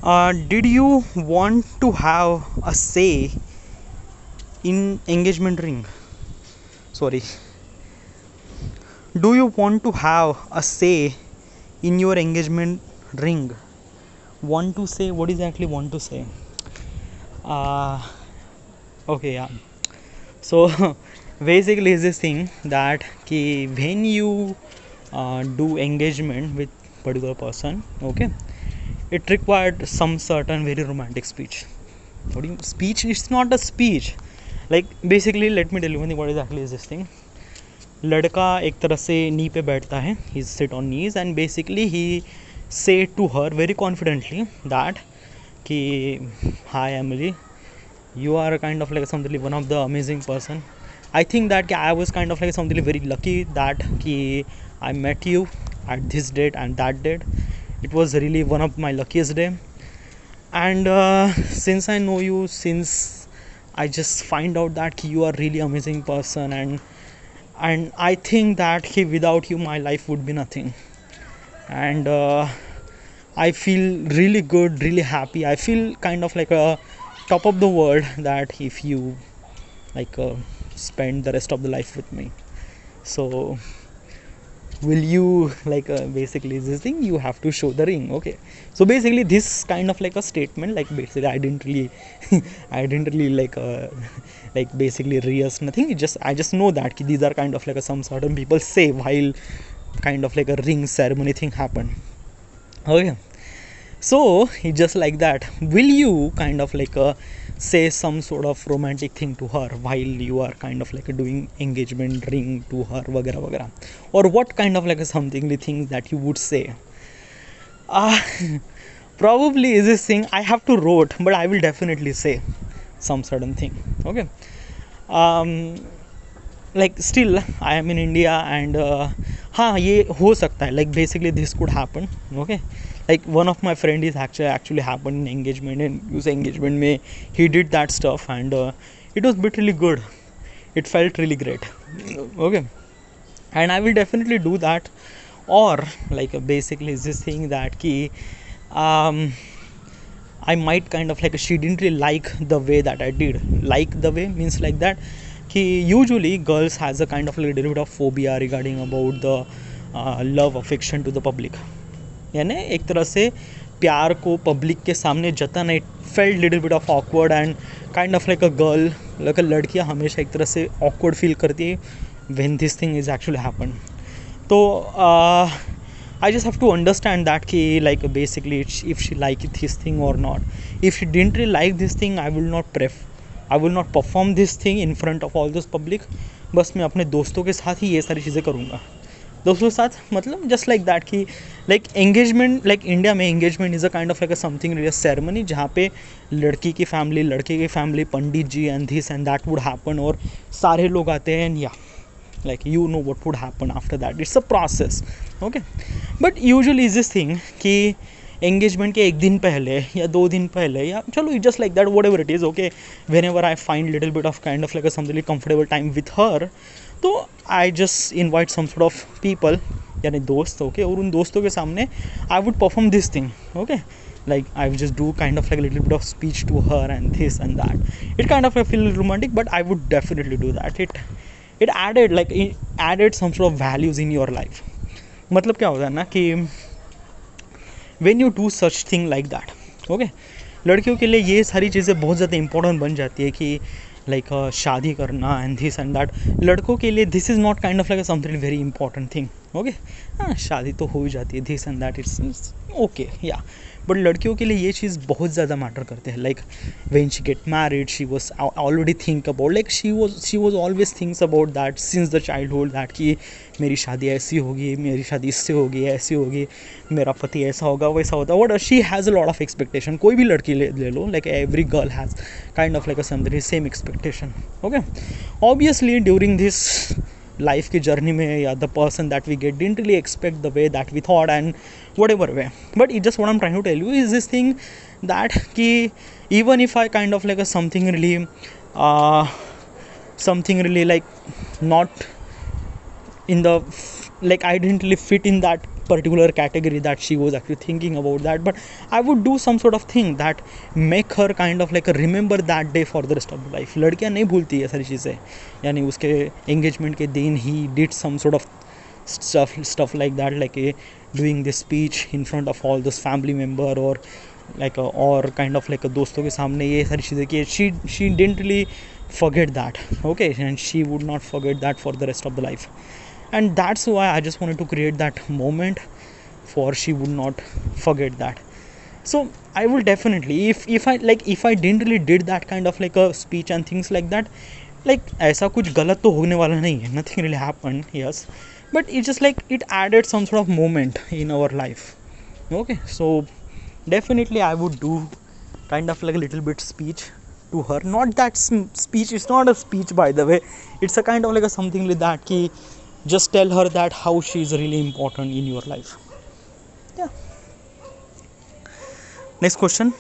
Did you want to have a say in engagement ring? Sorry. Do you want to have a say in your engagement ring? Want to say? What exactly want to say? Uh, okay, yeah. So basically, is this thing that when you do engagement with particular person, okay, it required some certain very romantic speech. What do you speech? It's not a speech. Like basically, let me tell you one thing. What exactly is this thing? लड़का एक तरह से नी पे बैठता है, he sit on knees and basically he say to her very confidently that कि hi Emily, you are kind of like something one of the amazing person. I think that I was kind of like something very lucky that I met you at this date and that date. It was really one of my luckiest day. And since I know you, since I just find out that you are really amazing person, and I think that without you my life would be nothing. And I feel really good, really happy. I feel kind of like a top of the world that if you like spend the rest of the life with me. So will you like basically this thing you have to show the ring. Okay, so basically this kind of like a statement, like basically I didn't really I didn't really like basically rehearse nothing. I just know that these are kind of like some certain people say while kind of like a ring ceremony thing happen. Okay, so it's just like that. Will you kind of like say some sort of romantic thing to her while you are kind of like doing engagement ring to her वगैरह वगैरह, or what kind of like something the things that you would say? uh, Probably is this thing I have to wrote, but I will definitely say some certain thing. Okay, like still I am in India and हाँ ये हो सकता है, like basically this could happen. Okay, like one of my friend is actually happened in engagement, and use engagement में he did that stuff and it was bit really good. It felt really great. Okay, and I will definitely do that. Or like basically is this thing that I might kind of like she didn't really like the way that I did. Like the way means like that usually girls has a kind of a little bit of phobia regarding about the love affection to the public. यानी एक तरह से प्यार को public के सामने जताना, it felt little bit of awkward and kind of like a girl, like अ लड़कियाँ हमेशा एक तरह से ऑकवर्ड फील करती है when this thing is actually happen. तो I just have to understand that like basically if she like this thing or not. If she didn't really like this thing, I will not perform this thing in front of all this public. बस मैं अपने दोस्तों के साथ ही ये सारी चीज़ें करूँगा. दोस्तों के साथ मतलब just like that like engagement, like India में engagement is a kind of like a something real ceremony जहाँ पे लड़की की फैमिली, लड़के की family, pandit ji and this and that would happen, और सारे लोग आते हैं एंड या like you know what would happen after that. It's a process. Okay, but usually is this thing कि engagement के एक दिन पहले या 2 दिन पहले या चलो just like that whatever it is. Okay, whenever I find little bit of kind of like a something comfortable time with her, तो I just invite some sort of people यानी दोस्त. Okay, और उन दोस्तों के सामने I would perform this thing. Okay, like I would just do kind of like a little bit of speech to her and this and that. It kind of like feel romantic, but I would definitely do that. It added some sort of values in your life. मतलब क्या होता है ना कि when you do such thing like that, okay, लड़कियों के लिए ये सारी चीज़ें बहुत ज़्यादा इंपॉर्टेंट बन जाती है कि लाइक शादी करना एंड दिस एंड दैट. लड़कों के लिए this is not kind of like something very important thing. Okay, हाँ शादी तो हो ही जाती है, this and that, it's okay या. बट लड़कियों के लिए ये चीज़ बहुत ज़्यादा मैटर करते हैं. Like when she get married, she was already think about, like she was always thinks about that since the childhood that कि मेरी शादी ऐसी होगी, मेरी शादी इससे होगी, ऐसी होगी, मेरा पति ऐसा होगा, वैसा होता. What she has a lot of expectation. कोई भी लड़की ले लो, like every girl has kind of like something same expectation. Okay, obviously during this life की जर्नी में या the person that we get didn't really expect the way that we thought and whatever way. But it just what I'm trying to tell you is this thing that even if I kind of like a something really like not in the like I didn't really fit in that particular category that she was actually thinking about that, but I would do some sort of thing that make her kind of like remember that day for the rest of the life. लड़कियां नहीं भूलती है सारी चीज़ें, यानी उसके engagement के दिन he did some sort of stuff like that, like doing this speech in front of all this family member, or like or kind of like दोस्तों के सामने ये सारी चीज़ें की. she didn't really forget that, okay, and she would not forget that for the rest of the life. And that's why I just wanted to create that moment for she would not forget that. So I will definitely, if I didn't really did that kind of like a speech and things like that, like ऐसा कुछ गलत तो होने वाला नहीं है, nothing really happened, yes, but it's just like it added some sort of moment in our life. Okay, so definitely I would do kind of like a little bit speech to her. Not that speech, it's not a speech by the way, it's a kind of like a something like that ki just tell her that how she is really important in your life. Yeah. Next question.